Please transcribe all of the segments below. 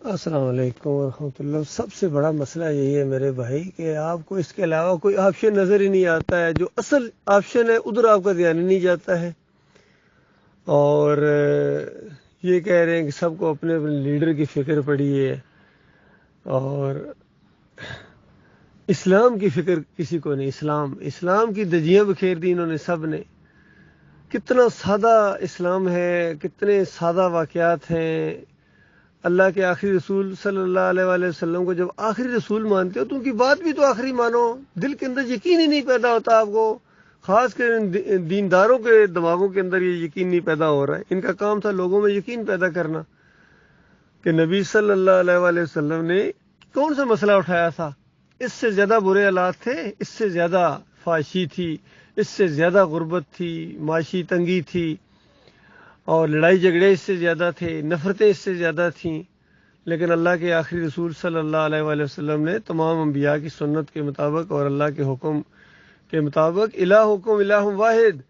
السلام علیکم ورحمۃ اللہ۔ سب سے بڑا مسئلہ یہی ہے میرے بھائی کہ آپ کو اس کے علاوہ کوئی آپشن نظر ہی نہیں آتا ہے، جو اصل آپشن ہے ادھر آپ کا دھیان ہی نہیں جاتا ہے، اور یہ کہہ رہے ہیں کہ سب کو اپنے اپنے لیڈر کی فکر پڑی ہے، اور اسلام کی فکر کسی کو نہیں۔ اسلام کی دجیاں بکھیر دی انہوں نے سب نے۔ کتنا سادہ اسلام ہے، کتنے سادہ واقعات ہیں۔ اللہ کے آخری رسول صلی اللہ علیہ وآلہ وسلم کو جب آخری رسول مانتے ہو تو ان کی بات بھی تو آخری مانو۔ دل کے اندر یقین ہی نہیں پیدا ہوتا آپ کو، خاص کر دینداروں کے دماغوں کے اندر یہ یقین نہیں پیدا ہو رہا ہے۔ ان کا کام تھا لوگوں میں یقین پیدا کرنا کہ نبی صلی اللہ علیہ وآلہ وسلم نے کون سا مسئلہ اٹھایا تھا۔ اس سے زیادہ برے حالات تھے، اس سے زیادہ فحاشی تھی، اس سے زیادہ غربت تھی، معاشی تنگی تھی، اور لڑائی جھگڑے اس سے زیادہ تھے، نفرتیں اس سے زیادہ تھیں، لیکن اللہ کے آخری رسول صلی اللہ علیہ وآلہ وسلم نے تمام انبیاء کی سنت کے مطابق اور اللہ کے حکم کے مطابق الہکم الہ واحد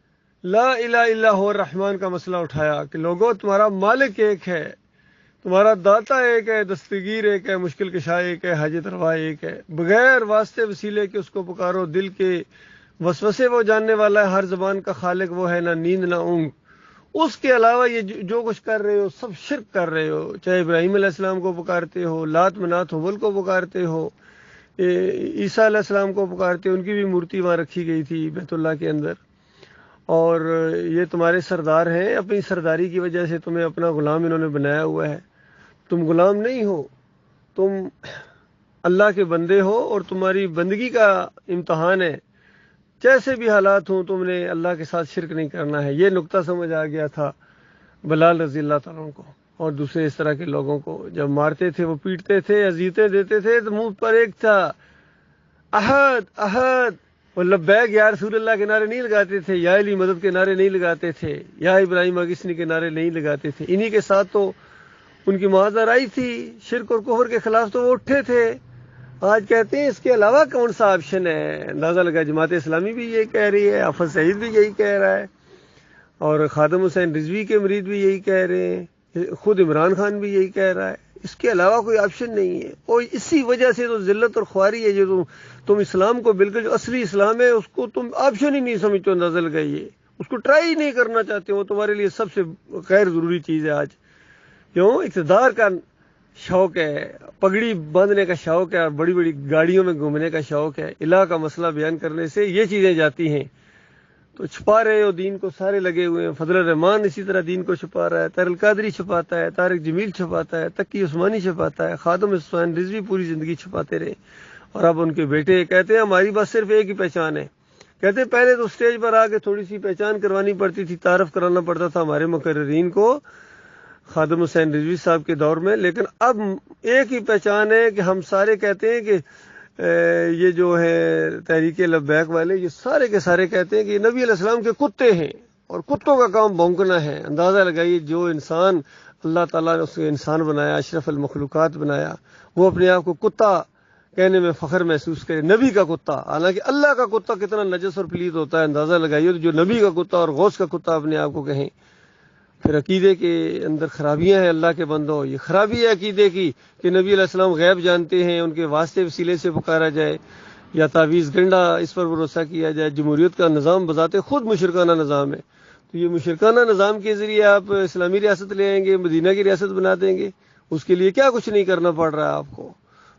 لا الہ الا هو الرحمن کا مسئلہ اٹھایا کہ لوگوں تمہارا مالک ایک ہے، تمہارا داتا ایک ہے، دستگیر ایک ہے، مشکل کشا ایک ہے، حاجت روا ایک ہے، بغیر واسطے وسیلے کے اس کو پکارو، دل کے وسوسے وہ جاننے والا ہے، ہر زبان کا خالق وہ ہے، نہ نیند نہ اونگ۔ اس کے علاوہ یہ جو کچھ کر رہے ہو سب شرک کر رہے ہو، چاہے ابراہیم علیہ السلام کو پکارتے ہو، لات منات حبل کو پکارتے ہو، عیسیٰ علیہ السلام کو پکارتے ہو، ان کی بھی مورتی وہاں رکھی گئی تھی بیت اللہ کے اندر، اور یہ تمہارے سردار ہیں، اپنی سرداری کی وجہ سے تمہیں اپنا غلام انہوں نے بنایا ہوا ہے۔ تم غلام نہیں ہو، تم اللہ کے بندے ہو، اور تمہاری بندگی کا امتحان ہے، جیسے بھی حالات ہوں تم نے اللہ کے ساتھ شرک نہیں کرنا ہے۔ یہ نقطہ سمجھ آ گیا تھا بلال رضی اللہ تعالیٰ کو اور دوسرے اس طرح کے لوگوں کو۔ جب مارتے تھے، وہ پیٹتے تھے، اذیتیں دیتے تھے، تو منہ پر ایک تھا احد احد، وہ لبیک یا رسول اللہ کے نعرے نہیں لگاتے تھے، یا علی مدد کے نعرے نہیں لگاتے تھے، یا ابراہیم اگسنی کے نعرے نہیں لگاتے تھے۔ انہی کے ساتھ تو ان کی معاذ آئی تھی، شرک اور کفر کے خلاف تو وہ اٹھے تھے۔ آج کہتے ہیں اس کے علاوہ کون سا آپشن ہے؟ اندازہ لگا جماعت اسلامی بھی یہی کہہ رہی ہے، حافظ سعید بھی یہی کہہ رہا ہے، اور خادم حسین رضوی کے مرید بھی یہی کہہ رہے ہیں، خود عمران خان بھی یہی کہہ رہا ہے۔ اس کے علاوہ کوئی آپشن نہیں ہے، اور اسی وجہ سے تو ذلت اور خواری ہے، جو تم اسلام کو بالکل جو اصلی اسلام ہے اس کو تم آپشن ہی نہیں سمجھتے ہو، اندازہ لگائیے، اس کو ٹرائی ہی نہیں کرنا چاہتے ہو۔ تمہارے لیے سب سے غیر ضروری چیز ہے آج، کیوں؟ اقتدار کا شوق ہے، پگڑی باندھنے کا شوق ہے، اور بڑی بڑی گاڑیوں میں گھومنے کا شوق ہے۔ الہ کا مسئلہ بیان کرنے سے یہ چیزیں جاتی ہیں، تو چھپا رہے ہو دین کو، سارے لگے ہوئے ہیں۔ فضل الرحمان اسی طرح دین کو چھپا رہا ہے، طاہر القادری چھپاتا ہے، طارق جمیل چھپاتا ہے، تقی عثمانی چھپاتا ہے، خادم حسین رضوی پوری زندگی چھپاتے رہے، اور اب ان کے بیٹے کہتے ہیں ہماری بس صرف ایک ہی پہچان ہے۔ کہتے ہیں پہلے تو اسٹیج پر آ کے تھوڑی سی پہچان کروانی پڑتی تھی، تعارف کرانا پڑتا تھا ہمارے مقررین کو خادم حسین رضوی صاحب کے دور میں، لیکن اب ایک ہی پہچان ہے کہ ہم سارے کہتے ہیں کہ یہ جو ہے تحریک لبیک والے، یہ سارے کے سارے کہتے ہیں کہ یہ نبی علیہ السلام کے کتے ہیں، اور کتوں کا کام بھونکنا ہے۔ اندازہ لگائیے، جو انسان اللہ تعالیٰ نے اس کو انسان بنایا، اشرف المخلوقات بنایا، وہ اپنے آپ کو کتا کہنے میں فخر محسوس کرے، نبی کا کتا، حالانکہ اللہ کا کتا کتنا نجس اور پلید ہوتا ہے، اندازہ لگائیے، جو نبی کا کتا اور غوث کا کتا اپنے آپ کو کہیں۔ پھر عقیدے کے اندر خرابیاں ہیں اللہ کے بندوں، یہ خرابی ہے عقیدے کی کہ نبی علیہ السلام غیب جانتے ہیں، ان کے واسطے وسیلے سے پکارا جائے، یا تعویذ گنڈا اس پر بھروسہ کیا جائے۔ جمہوریت کا نظام بذات خود مشرکانہ نظام ہے، تو یہ مشرکانہ نظام کے ذریعے آپ اسلامی ریاست لے آئیں گے، مدینہ کی ریاست بنا دیں گے، اس کے لیے کیا کچھ نہیں کرنا پڑ رہا ہے آپ کو۔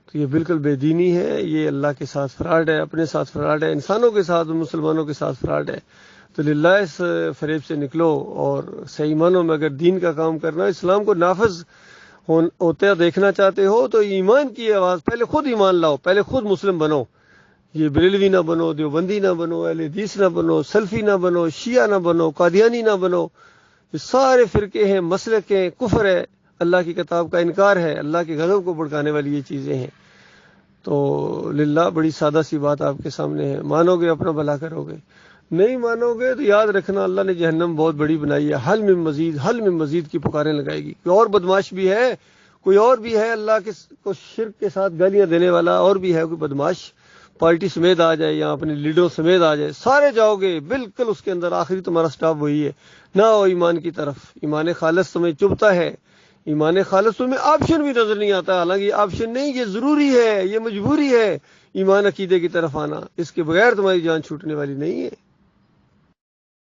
تو یہ بالکل بے دینی ہے، یہ اللہ کے ساتھ فراڈ ہے، اپنے ساتھ فراڈ ہے، انسانوں کے ساتھ، مسلمانوں کے ساتھ فراڈ ہے۔ تو للہ اس فریب سے نکلو، اور صحیح معنوں میں اگر دین کا کام کرنا، اسلام کو نافذ ہوتے دیکھنا چاہتے ہو تو ایمان کی آواز، پہلے خود ایمان لاؤ، پہلے خود مسلم بنو، یہ بریلوی نہ بنو، دیوبندی نہ بنو، اہل حدیث نہ بنو، سلفی نہ بنو، شیعہ نہ بنو، قادیانی نہ بنو۔ یہ سارے فرقے ہیں، مسلک ہیں، کفر ہے، اللہ کی کتاب کا انکار ہے، اللہ کے غضب کو بھڑکانے والی یہ چیزیں ہیں۔ تو للہ بڑی سادہ سی بات آپ کے سامنے ہے، مانو گے اپنا بھلا کرو گے، نہیں مانو گے تو یاد رکھنا اللہ نے جہنم بہت بڑی بنائی ہے، حل من مزید، حل من مزید کی پکاریں لگائے گی۔ کوئی اور بدماش بھی ہے، کوئی اور بھی ہے اللہ کے کو شرک کے ساتھ گالیاں دینے والا، اور بھی ہے کوئی بدماش، پارٹی سمیت آ جائے یا اپنے لیڈروں سمیت آ جائے، سارے جاؤ گے بالکل اس کے اندر، آخری تمہارا سٹاپ وہی ہے۔ نہ ہو ایمان کی طرف، ایمان خالص تمہیں چبھتا ہے، ایمان خالص میں آپشن بھی نظر نہیں آتا، حالانکہ یہ آپشن نہیں، یہ ضروری ہے، یہ مجبوری ہے ایمان عقیدے کی طرف آنا، اس کے بغیر تمہاری جان چھوٹنے والی نہیں ہے۔